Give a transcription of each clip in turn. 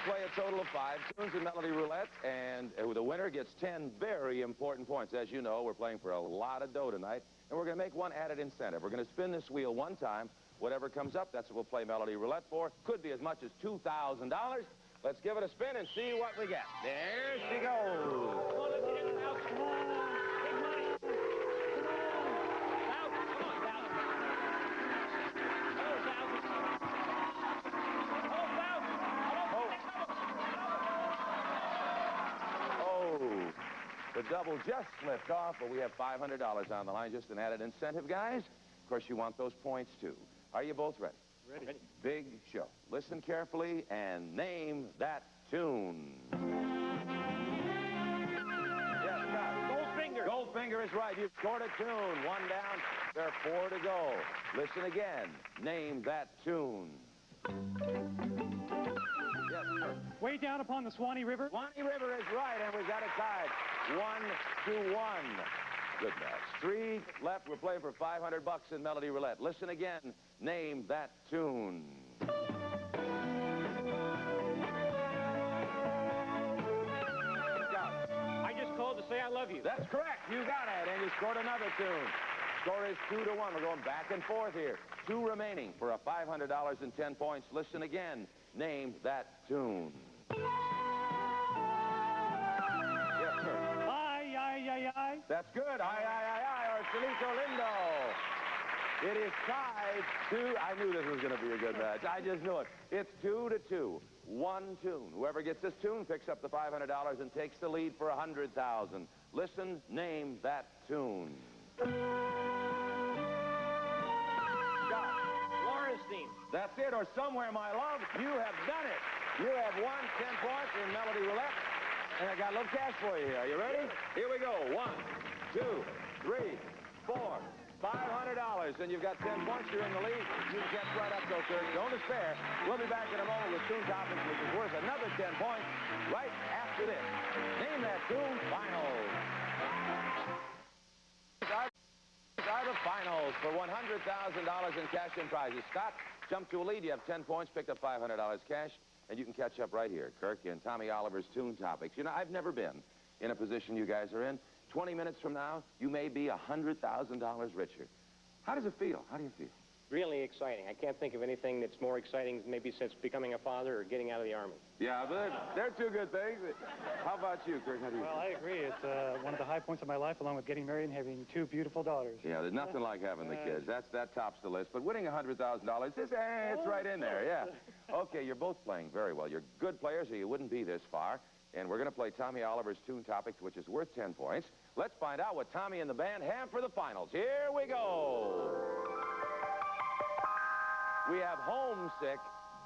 play a total of 5 tunes in Melody Roulette, and the winner gets 10 very important points. As you know, we're playing for a lot of dough tonight, and we're going to make one added incentive. We're going to spin this wheel one time. Whatever comes up, that's what we'll play Melody Roulette for. Could be as much as $2,000. Let's give it a spin and see what we get. There she goes. Come on, let's get it out. Come on. Big money. Come on. Thousand. Oh, the double just slipped off, but we have $500 on the line. Just an added incentive, guys. Of course, you want those points, too. Are you both ready? Ready. Big show. Listen carefully and name that tune. Yes, Scott. Goldfinger. Goldfinger is right. You've scored a tune. 1 down. There are 4 to go. Listen again. Name that tune. Yes, sir. Way down upon the Swanee River. Swanee River is right, and we've got it tied 1-1. Good match. 3 left. We're playing for $500 in Melody Roulette. Listen again. Name that tune. I just called to say I love you. That's correct. You got it, and you scored another tune. Score is 2-1. We're going back and forth here. 2 remaining for a $500 and 10 points. Listen again. Name that tune. Yes, sir. Ay, ay, ay, ay. That's good. Ay, ay, ay, ay, or Celito Lindo. It is tied 2. I knew this was going to be a good match. I just knew it. It's 2-2. 1 tune. Whoever gets this tune picks up the $500 and takes the lead for $100,000. Listen, name that tune. Laura's theme. That's it, or Somewhere, My Love. You have done it. You have won 10 points in Melody Roulette, and I got a little cash for you here. Are you ready? Here we go. 1, 2, 3, 4, $500, and you've got 10 points. You're in the lead. You can catch right up, though, Kirk. Don't despair. We'll be back in a moment with Tune Topics, which is worth another 10 points right after this. Name that tune. Finals. Are the finals for $100,000 in cash and prizes. Scott, jump to a lead. You have 10 points, picked up $500 cash, and you can catch up right here. Kirk and Tommy Oliver's Tune Topics. You know, I've never been in a position you guys are in. 20 minutes from now, you may be $100,000 richer. How does it feel? How do you feel? Really exciting. I can't think of anything that's more exciting maybe since becoming a father or getting out of the Army. Yeah, but they're 2 good things. How about you, Kirk? How do you Well, feel? I agree. It's one of the high points of my life, along with getting married and having 2 beautiful daughters. Yeah, there's nothing like having the kids. That tops the list. But winning $100,000, it's right in there, yeah. Okay, you're both playing very well. You're good players, or you wouldn't be this far. And we're going to play Tommy Oliver's Tune Topics, which is worth 10 points. Let's find out what Tommy and the band have for the finals. Here we go. We have Homesick,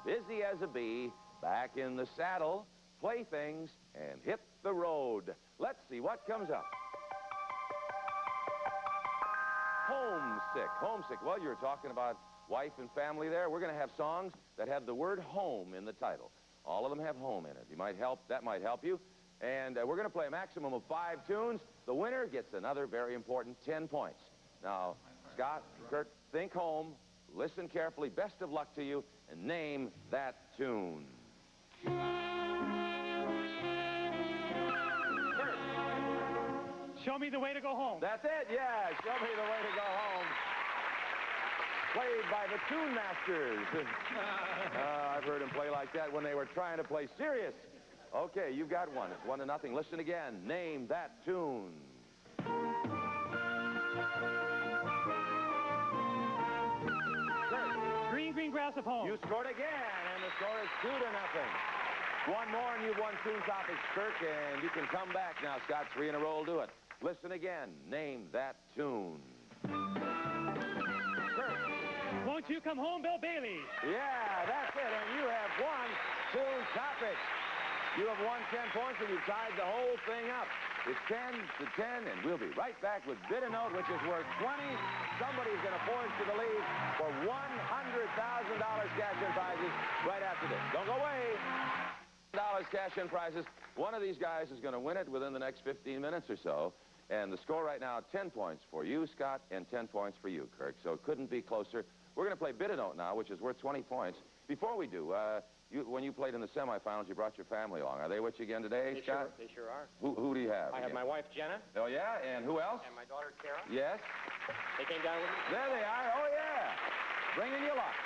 Busy as a Bee, Back in the Saddle, Playthings, and Hit the Road. Let's see what comes up. Homesick. Homesick. Well, you were talking about wife and family there. We're going to have songs that have the word home in the title. All of them have home in it. That might help you. And we're going to play a maximum of 5 tunes. The winner gets another very important 10 points. Now, Scott, Kirk, think home. Listen carefully. Best of luck to you. And name that tune. Kirk. Show me the way to go home. That's it, yeah. Show me the way to go home. Played by the Tune Masters. I've heard them play like that when they were trying to play serious. Okay, you've got one. It's 1-0. Listen again. Name that tune. Green, green grass of home. You scored again, and the score is 2-0. 1 more, and you've won Tune Topics, Kirk, and you can come back now, Scott. 3 in a row will do it. Listen again. Name that tune. Kirk. Won't you come home, Bill Bailey? Yeah, that's it, and you have won Tune Topics. You have won 10 points, and you've tied the whole thing up. It's 10-10, and we'll be right back with Bid a Note, which is worth 20. Somebody's going to forge to the lead for $100,000 cash and prizes right after this. Don't go away. $100 cash and prizes. One of these guys is going to win it within the next 15 minutes or so. And the score right now, 10 points for you, Scott, and 10 points for you, Kirk. So it couldn't be closer. We're going to play Bid a Note now, which is worth 20 points. Before we do, When you played in the semifinals, you brought your family along. Are they with you again today, Scott? They sure are. Who do you have? I have my wife, Jenna. Oh, yeah? And who else? And my daughter, Kara. Yes? They came down with me. There they are. Oh, yeah. Bringing you luck.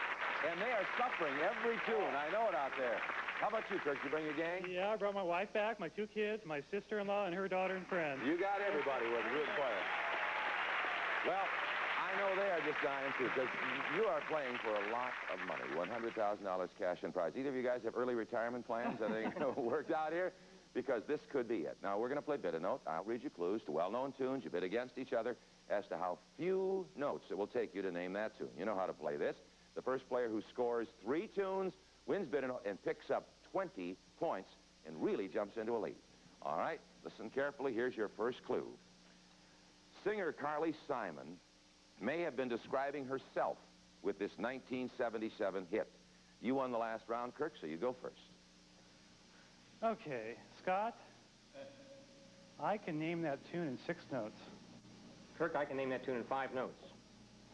And they are suffering every tune. I know it out there. How about you, Kirk? You bring a gang? Yeah, I brought my wife back, my 2 kids, my sister-in-law, and her daughter and friends. You got everybody with you. Good player. Well, I know they are just dying, too, because you are playing for a lot of money, $100,000 cash and prize. Either of you guys have early retirement plans? Anything worked out here? Because this could be it. Now, we're going to play bid a note. I'll read you clues to well-known tunes. You bid against each other as to how few notes it will take you to name that tune. You know how to play this. The first player who scores 3 tunes wins bid a note and picks up 20 points and really jumps into a lead. All right, listen carefully. Here's your first clue. Singer Carly Simon may have been describing herself with this 1977 hit. You won the last round, Kirk, so you go first. Okay, Scott, I can name that tune in 6 notes. Kirk, I can name that tune in 5 notes.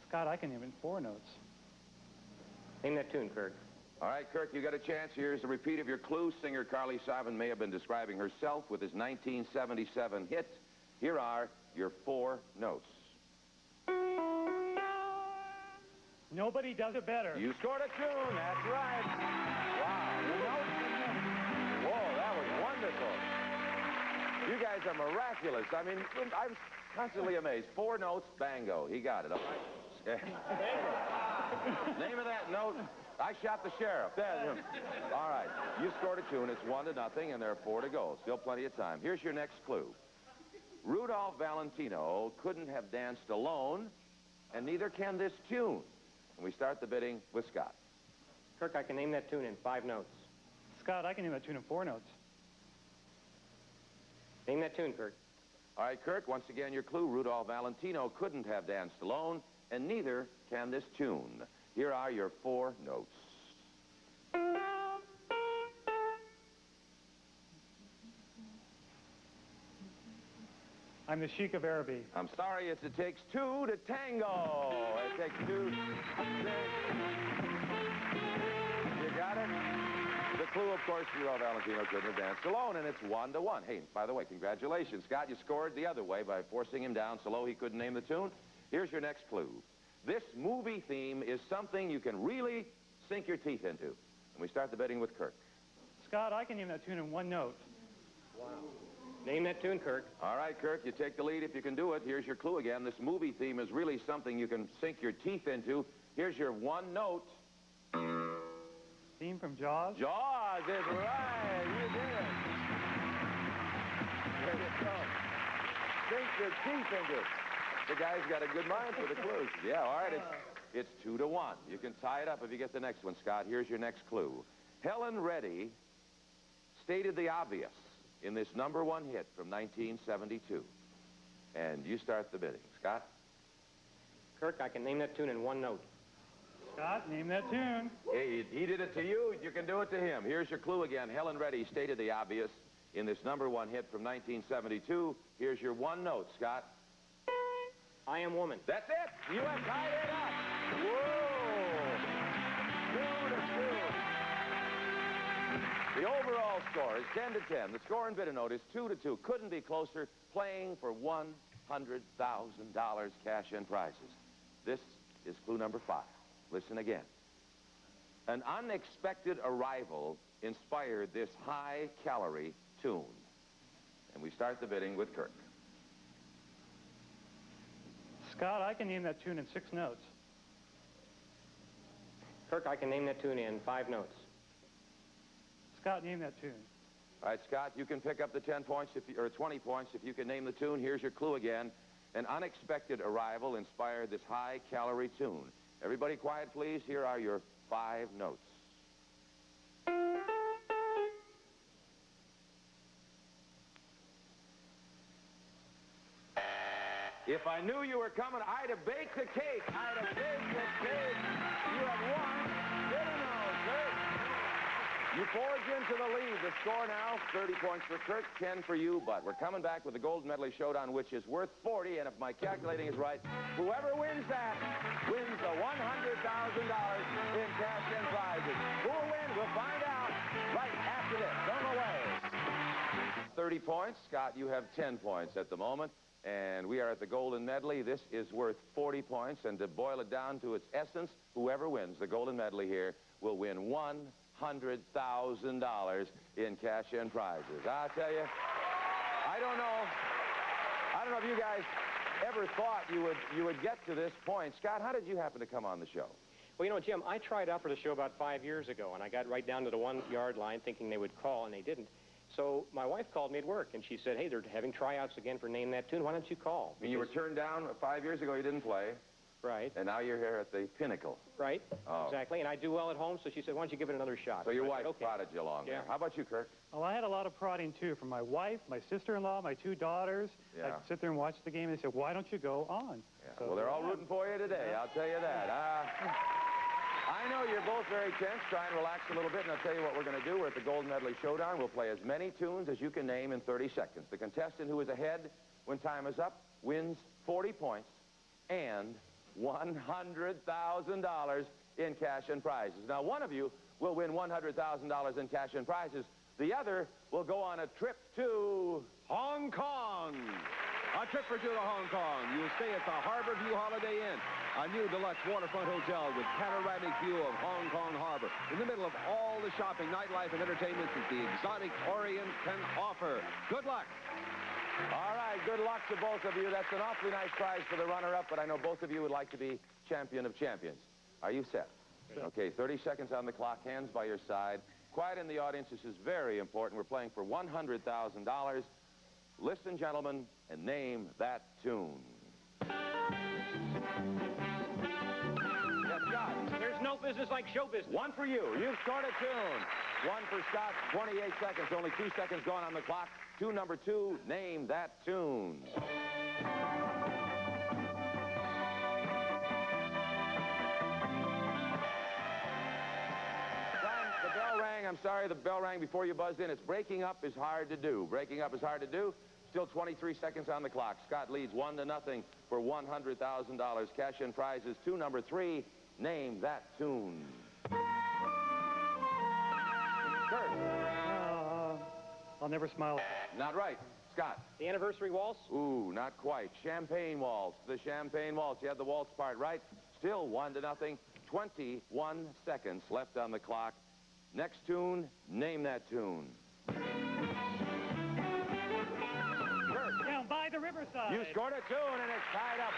Scott, I can name it in 4 notes. Name that tune, Kirk. All right, Kirk, you got a chance. Here's a repeat of your clue. Singer Carly Simon may have been describing herself with his 1977 hit. Here are your 4 notes. Nobody does it better. You scored a tune, that's right. Wow, you know? Whoa, that was wonderful. You guys are miraculous. I mean, I'm constantly amazed. 4 notes, bango. He got it, all right? Name of that note, I shot the sheriff. There. All right, you scored a tune. It's 1-0, and there are 4 to go. Still plenty of time. Here's your next clue. Rudolph Valentino couldn't have danced alone, and neither can this tune. And we start the bidding with Scott. Kirk, I can name that tune in 5 notes. Scott, I can name that tune in 4 notes. Name that tune, Kirk. All right, Kirk, once again, your clue. Rudolph Valentino couldn't have danced alone, and neither can this tune. Here are your 4 notes. I'm the Sheik of Araby. I'm sorry, it takes 2 to tango. It takes 2. You got it? The clue, of course, Rudolph Valentino couldn't have danced alone, and it's 1-1. Hey, by the way, congratulations, Scott. You scored the other way by forcing him down so low he couldn't name the tune. Here's your next clue. This movie theme is something you can really sink your teeth into. And we start the bidding with Kirk. Scott, I can name that tune in 1 note. Wow. Name that tune, Kirk. All right, Kirk, you take the lead if you can do it. Here's your clue again. This movie theme is really something you can sink your teeth into. Here's your 1 note. Theme from Jaws? Jaws is right. You did it. There you go. Sink your teeth into it. The guy's got a good mind for the clues. Yeah, all right, it's 2-1. You can tie it up if you get the next one, Scott. Here's your next clue. Helen Reddy stated the obvious in this #1 hit from 1972. And you start the bidding. Scott? Kirk, I can name that tune in 1 note. Scott, name that tune. Hey, he did it to you. You can do it to him. Here's your clue again. Helen Reddy stated the obvious in this #1 hit from 1972. Here's your 1 note, Scott. I Am Woman. That's it. You have tied it up. Whoa. 2-2. The overall score is 10-10. The score in bid a note is 2-2. Couldn't be closer. Playing for $100,000 cash and prizes. This is clue number 5. Listen again. An unexpected arrival inspired this high-calorie tune. And we start the bidding with Kirk. Scott, I can name that tune in 6 notes. Kirk, I can name that tune in 5 notes. Scott, name that tune. All right, Scott, you can pick up the 10 points, or 20 points if you can name the tune. Here's your clue again. An unexpected arrival inspired this high-calorie tune. Everybody quiet, please. Here are your 5 notes. If I knew you were coming, I'd have baked the cake. I'd have baked the cake. You have won. Bid a note, Kirk. You forge into the lead. The score now, 30 points for Kirk, 10 for you, but we're coming back with the Golden Medley Showdown, which is worth 40, and if my calculating is right, whoever wins that wins the $100,000 in cash and prizes. Who will win? We'll find out right after this. Don't go away. 30 points. Scott, you have 10 points at the moment, and we are at the Golden Medley. This is worth 40 points, and to boil it down to its essence, whoever wins the Golden Medley here will win $100,000 in cash and prizes. I tell you, I don't know if you guys ever thought you would get to this point. Scott, how did you happen to come on the show? Well, you know, Jim, I tried out for the show about 5 years ago, and I got right down to the 1-yard line thinking they would call, and they didn't. So my wife called me at work, and she said, hey, they're having tryouts again for Name That Tune. Why don't you call? And you were turned down 5 years ago. You didn't play. Right. And now you're here at the pinnacle. Right. Oh. Exactly. And I do well at home, so she said, why don't you give it another shot? So your wife okay. prodded you along there. How about you, Kirk? Well, I had a lot of prodding, too, from my wife, my sister-in-law, my 2 daughters. Yeah. I'd sit there and watch the game, and they said, why don't you go on? Yeah. So, well, they're all rooting for you today, I'll tell you that. I know you're both very tense. Try and relax a little bit, and I'll tell you what we're going to do. We're at the Golden Medley Showdown. We'll play as many tunes as you can name in 30 seconds. The contestant who is ahead when time is up wins 40 points and $100,000 in cash and prizes. Now, one of you will win $100,000 in cash and prizes. The other will go on a trip to Hong Kong. A trip for two to Hong Kong. You'll stay at the Harbor View Holiday Inn, a new deluxe waterfront hotel with panoramic view of Hong Kong Harbor. In the middle of all the shopping, nightlife, and entertainment that the exotic Orient can offer. Good luck. All right, good luck to both of you. That's an awfully nice prize for the runner-up, but I know both of you would like to be champion of champions. Are you set? Okay, 30 seconds on the clock, hands by your side. Quiet in the audience, this is very important. We're playing for $100,000. Listen, gentlemen, and name that tune. Yes, Scott. There's no business like show business. One for you. You've scored a tune. One for Scott, 28 seconds. Only 2 seconds gone on the clock. Tune number 2, name that tune. The bell rang. I'm sorry, the bell rang before you buzzed in. It's breaking up is hard to do. Breaking up is hard to do. Still 23 seconds on the clock. Scott leads 1-0 for $100,000 cash and prizes. Tune number 3, name that tune. Kirk. I'll never smile. Not right. Scott. The anniversary waltz? Ooh, not quite. Champagne waltz. The champagne waltz. You had the waltz part right. Still 1-0. 21 seconds left on the clock. Next tune, name that tune. Kirk. Down by the riverside. You scored a tune, and it's tied up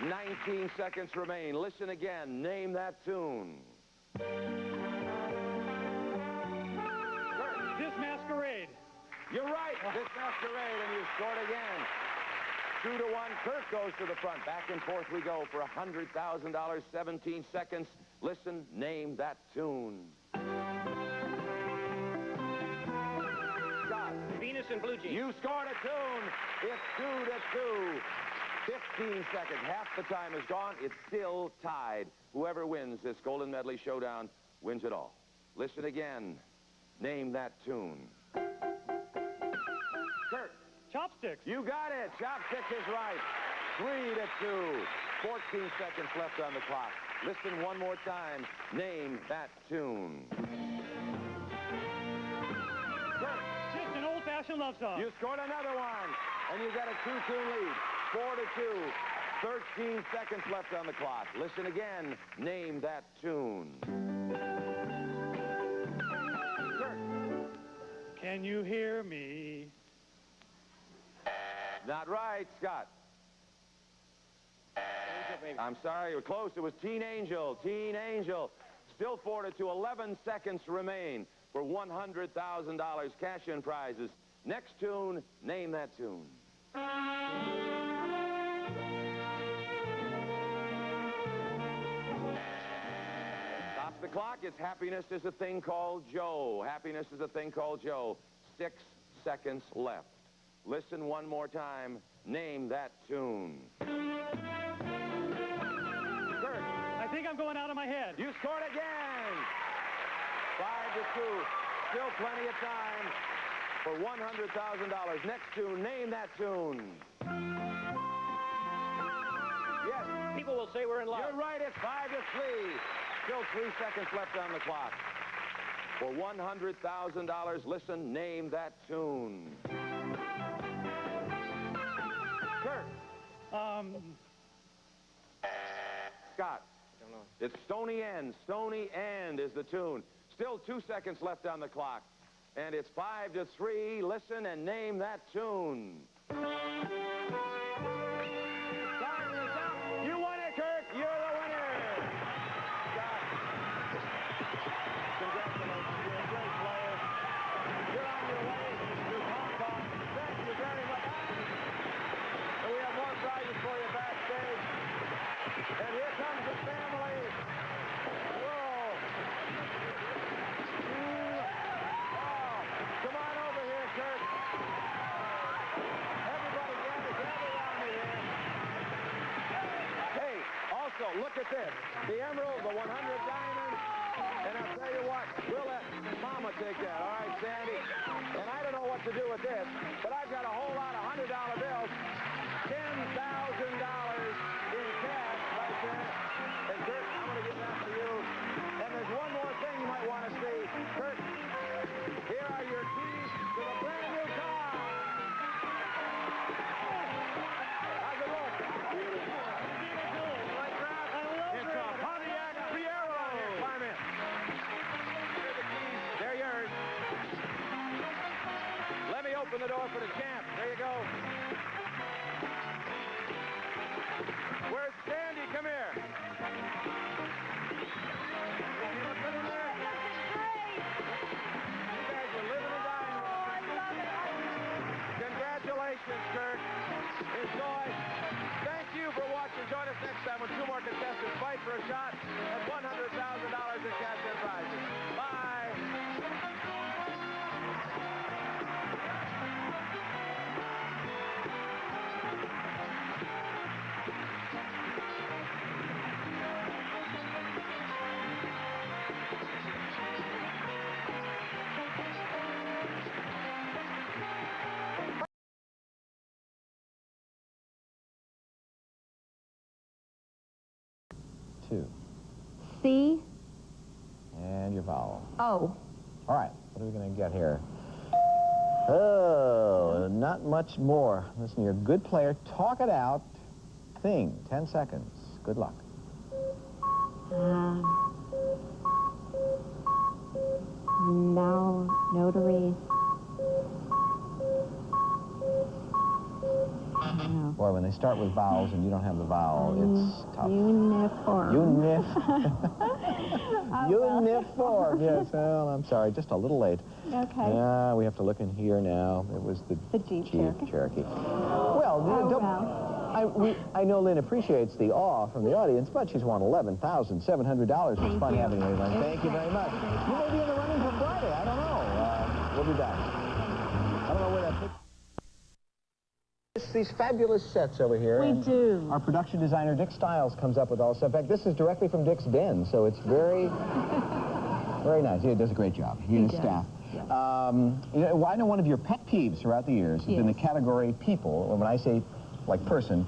1-1. 19 seconds remain. Listen again. Name that tune. This Masquerade. You're right. This Masquerade, and you scored again. 2-1. Kirk goes to the front. Back and forth we go for $100,000. 17 seconds. Listen, name that tune. Scott. Venus and Blue Jeans. You scored a tune. It's 2-2. 15 seconds. Half the time is gone. It's still tied. Whoever wins this Golden Medley Showdown wins it all. Listen again. Name that tune. Kirk. Chopsticks. You got it. Chopsticks is right. 3-2. 14 seconds left on the clock. Listen one more time. Name that tune. Kirk. Just an old-fashioned love song. You scored another one. And you got a 2-tune lead. 4-2. 13 seconds left on the clock. Listen again. Name that tune. Kirk. Can you hear me? Not right, Scott. I'm sorry, you were close. It was Teen Angel. Teen Angel. Still 4-2. 11 seconds remain for $100,000 cash and prizes. Next tune, name that tune. Stop the clock. It's Happiness is a Thing Called Joe. Happiness is a Thing Called Joe. 6 seconds left. Listen one more time. Name that tune. Kirk. Kirk. I think I'm going out of my head. You scored again. 5-2. Still plenty of time for $100,000. Next tune, name that tune. Yes. People will say we're in love. You're right, it's 5-3. Still 3 seconds left on the clock. For $100,000, listen, name that tune. Kirk. Scott. I don't know. It's Stony End. Stony End is the tune. Still 2 seconds left on the clock. And it's 5-3. Listen and name that tune. Time is up. You won it, Kirk. You're the winner. Scott. Congratulations. You're a great player. You're on your way to Hong Kong. Thank you very much. And we have more prizes for you backstage. And here comes the family. Whoa. Oh, come on over here, Kirk. Everybody gather around me here. Hey, also, look at this. The emerald, the 100 diamonds. And I'll tell you what, we'll let Mama take that, all right, Sandy? And I don't know what to do with this, but I've got a whole lot of $100 bills. $10,000 in cash right there. And Kirk, I'm going to give that to you. And there's one more thing you might want to see. Kirk, here are your keys to the brand new car. How's it look? Beautiful. Like that? I love It's it. a Pontiac Fiero. Climb in. Here are the keys. They're yours. Let me open the door for the champ. There you go. Where's Sandy? Come here. You guys were living and dying. Congratulations, Kirk. Enjoy. Thank you for watching. Join us next time when 2 more contestants fight for a shot at $100,000 in cash and prizes. Bye. Two. C. And your vowel. O. All right, what are we going to get here? Oh, not much more. Listen, you're a good player. Talk it out. Thing. 10 seconds. Good luck. Now, notary. No. Boy, when they start with vowels and you don't have the vowel, it's tough. Uniform. Uniform. Yes, well, I'm sorry. Just a little late. Okay. Yeah, we have to look in here now. It was the Jeep Cherokee. Well, I know Lynn appreciates the awe from the audience, but she's won $11,700. It's fun having you, Lynn. Thank you very much. You may be in the running for Friday. I don't know. We'll be back. I don't know where that picture... These fabulous sets over here. We do. Our production designer, Dick Stiles, comes up with all this stuff. In fact, this is directly from Dick's den, so it's very, very nice. He does a great job. He and his staff. Yes. You know, I know one of your pet peeves throughout the years has been the category people. When I say, like, person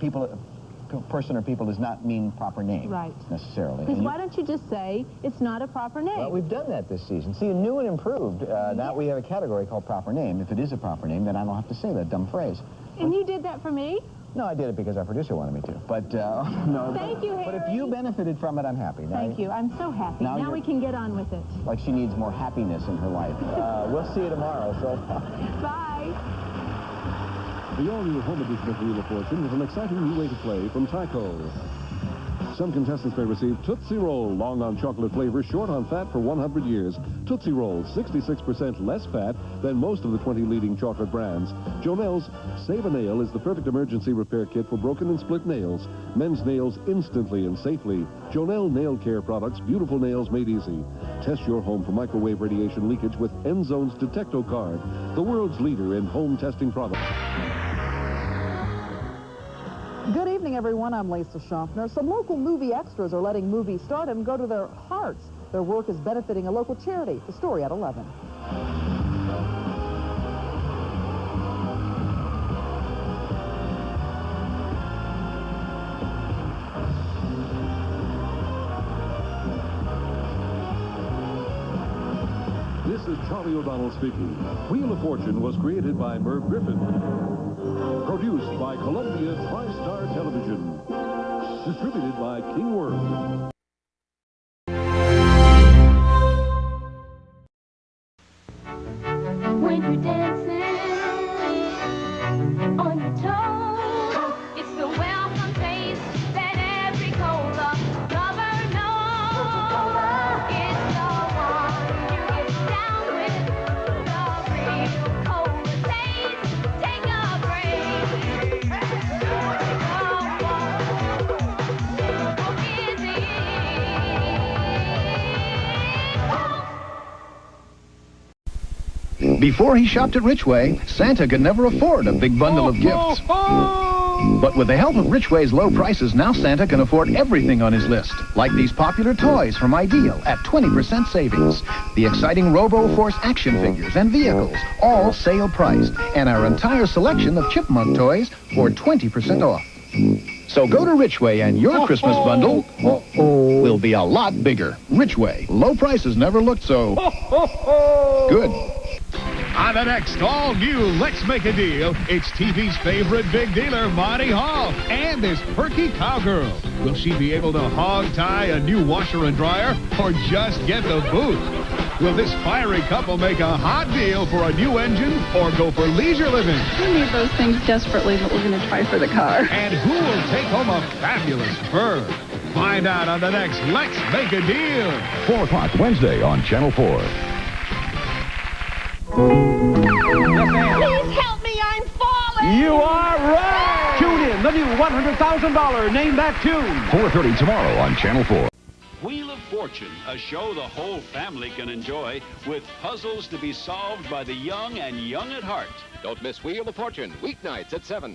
or people does not mean proper name. Right. Necessarily. Because why don't you just say it's not a proper name? Well, we've done that this season. See, new and improved. Now we have a category called proper name. If it is a proper name, then I don't have to say that dumb phrase. And you did that for me? No, I did it because our producer wanted me to. But, no. Thank you, Harry. But if you benefited from it, I'm happy. Thank you. I'm so happy. Now we can get on with it. Like she needs more happiness in her life. We'll see you tomorrow, so... Bye. The all-new home edition of Wheel of Fortune is an exciting new way to play from Tyco. Some contestants may receive Tootsie Roll, long on chocolate flavor, short on fat for 100 years. Tootsie Roll, 66% less fat than most of the 20 leading chocolate brands. Jonell's Save a Nail is the perfect emergency repair kit for broken and split nails. Men's nails instantly and safely. Jonell Nail Care products, beautiful nails made easy. Test your home for microwave radiation leakage with Enzone's Detecto Card, the world's leader in home testing products. Good evening, everyone. I'm Lisa Schaffner. Some local movie extras are letting movie stardom go to their hearts. Their work is benefiting a local charity. The story at 11. This is Charlie O'Donnell speaking. Wheel of Fortune was created by Merv Griffin. Produced by Columbia TriStar Television. Distributed by King World. When you're dancing on your toes, it's the welcome taste that every cola lover knows. It's the one you get down with, the real cola taste. Take a break. Before he shopped at Richway, Santa could never afford a big bundle of gifts. But with the help of Richway's low prices, now Santa can afford everything on his list, like these popular toys from Ideal at 20% savings, the exciting Robo-Force action figures and vehicles, all sale priced, and our entire selection of Chipmunk toys for 20% off. So go to Richway and your Christmas bundle will be a lot bigger. Richway, low prices never looked so good. On the next all-new Let's Make a Deal, it's TV's favorite big dealer, Monty Hall, and this perky cowgirl. Will she be able to hog-tie a new washer and dryer, or just get the boot? Will this fiery couple make a hot deal for a new engine, or go for leisure living? We need those things desperately, but we're going to try for the car. And who will take home a fabulous fur? Find out on the next Let's Make a Deal. 4 o'clock Wednesday on Channel 4. Please help me, I'm falling! You are right! Tune in, the new $100,000 Name That Tune. 4:30 tomorrow on Channel 4. Wheel of Fortune, a show the whole family can enjoy with puzzles to be solved by the young and young at heart. Don't miss Wheel of Fortune, weeknights at 7.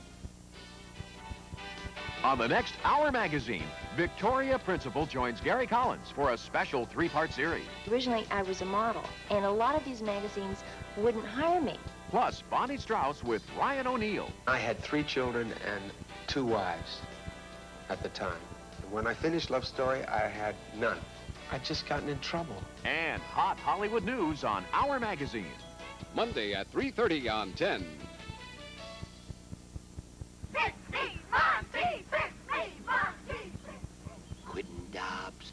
On the next Hour magazine, Victoria Principal joins Gary Collins for a special 3-part series. Originally, I was a model, and a lot of these magazines wouldn't hire me. Plus, Bonnie Strauss with Ryan O'Neal. I had 3 children and 2 wives at the time. And when I finished Love Story, I had none. I'd just gotten in trouble. And hot Hollywood news on Hour magazine. Monday at 3:30 on 10. Quitting Dobbs.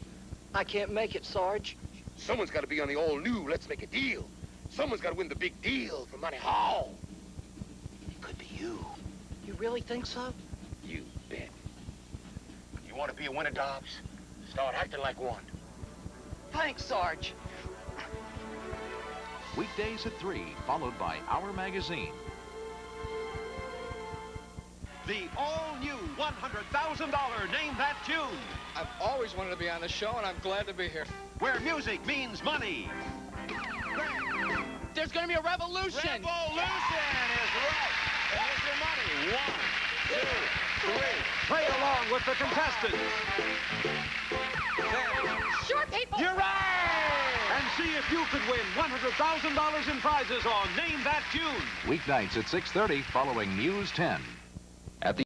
I can't make it, Sarge. Someone's got to be on the all-new Let's Make a Deal. Someone's got to win the big deal for Money Hall. It could be you. You really think so? You bet. You want to be a winner, Dobbs? Start acting like one. Thanks, Sarge. Weekdays at 3, followed by Hour magazine. The all-new $100,000 Name That Tune. I've always wanted to be on the show, and I'm glad to be here. Where music means money. There's going to be a revolution. Revolution is right. And here's your money. 1, 2, 3. Play along with the contestants. Sure, people. You're right. And see if you could win $100,000 in prizes on Name That Tune. Weeknights at 6:30, following News 10.